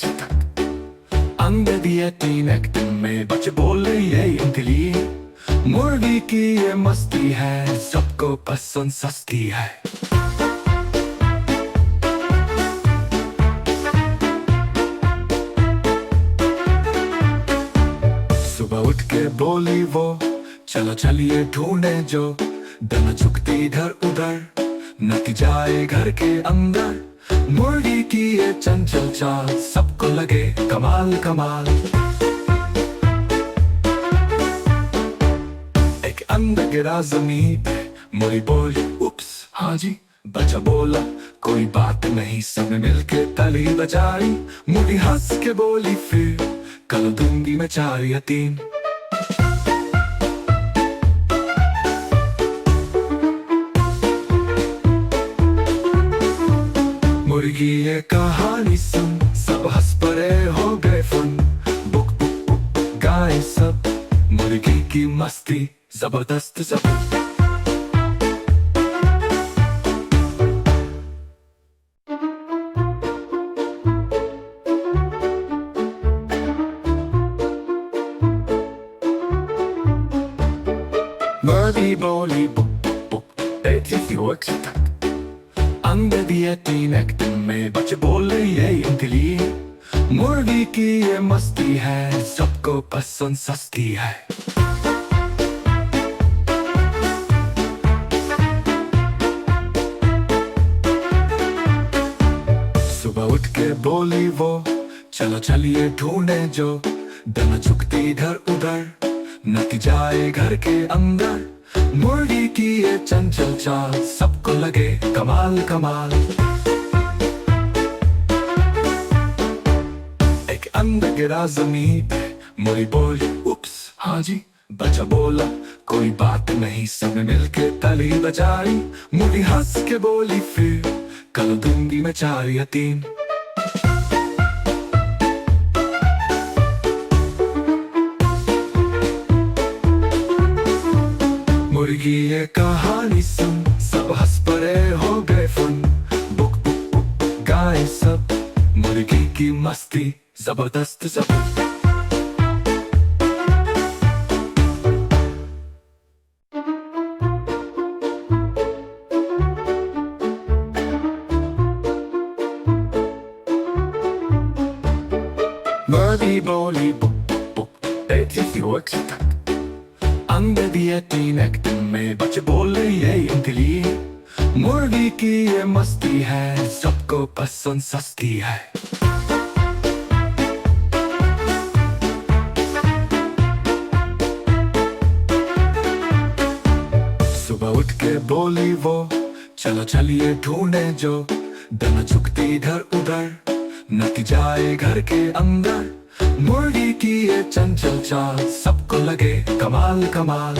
exakt. अंग्रेजी 3 act में बच्चे बोले ये इंटेलिजेंट। मुर्गी की ये मस्ती है, सबको पसंद सस्ती है। सुबह उठ के बोली वो, चलो चलिए ढूंढे जो। दाना चुगती इधर उधर, नती जाए घर के अंदर। मुर्गी की ये चंचल चाल, सबको लगे कमाल कमाल। एक अंडा गिरा जमीन पे, मुर्गी बोली उप्स हाँ जी। बच्चा बोला कोई बात नहीं, सब मिलके ताली बजाई। मुर्गी हंस के बोली फिर कल दूंगी मैं 4 या 3। मुर्गी ये कहानी सुन, सब हंस पड़े हो गए फन। बुक बुक बुक गाए सब, मुर्गी की मस्ती जबरदस्त जबरदस्त। मुर्गी बोली बुक बुक बुक, तेजी exakt. अंग्रेजी 3 एक्ट में बच्चे बोले ये इंटेलिजेंट। मुर्गी की ये मस्ती है, सबको पसंद सस्ती है। सुबह उठ के बोली वो, चलो चलिए ढूंढे जो। दाना चुगती इधर उधर, नती जाए घर के अंदर। मुर्गी की ये चंचल चाल, सबको लगे कमाल कमाल। एक अंडा गिरा जमीन पे, मुर्गी बोली उप्स हाँ जी। बच्चा बोला कोई बात नहीं, सब मिलके ताली बजाई। मुर्गी हंस के बोली फिर कल दूंगी मैं 4 या 3। मुर्गी ये कहानी सुन, सब हंस पड़े हो गए फन। बुक बुक बुक गाए सब, मुर्गी की मस्ती जबरदस्त जबरदस्त। मुर्गी बोली बुक बुक बुक, तेजी exakt. अंग्रेजी 3 एक्ट में बच्चे बोले ये इंटेलिजेंट। मुर्गी की ये मस्ती है, सबको पसंद सस्ती है। सुबह उठ के बोली वो, चलो चलिए ढूंढे जो। दाना चुगती इधर उधर, नती जाए घर के अंदर। मुर्गी की ये चंचल चाल, सबको लगे कमाल कमाल।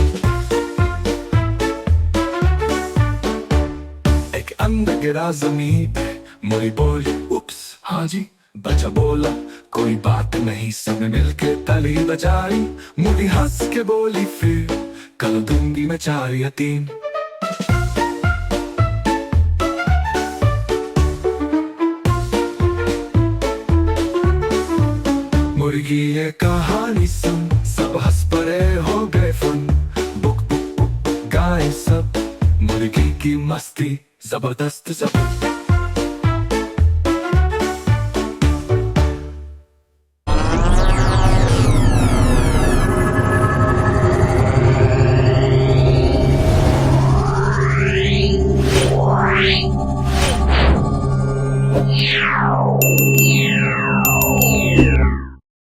एक अंडा गिरा जमीन पे, मुर्गी बोली उप्स हाँ जी। बच्चा बोला कोई बात नहीं, सब मिलके ताली बजाई। मुर्गी हंस के बोली फिर कल दूंगी मैं 4 या 3। मुर्गी ये कहानी सुन, सब हंस पड़े हो गए फन। बुक बुक बुक गाए सब, मुर्गी की मस्ती जबरदस्त जबरदस्त।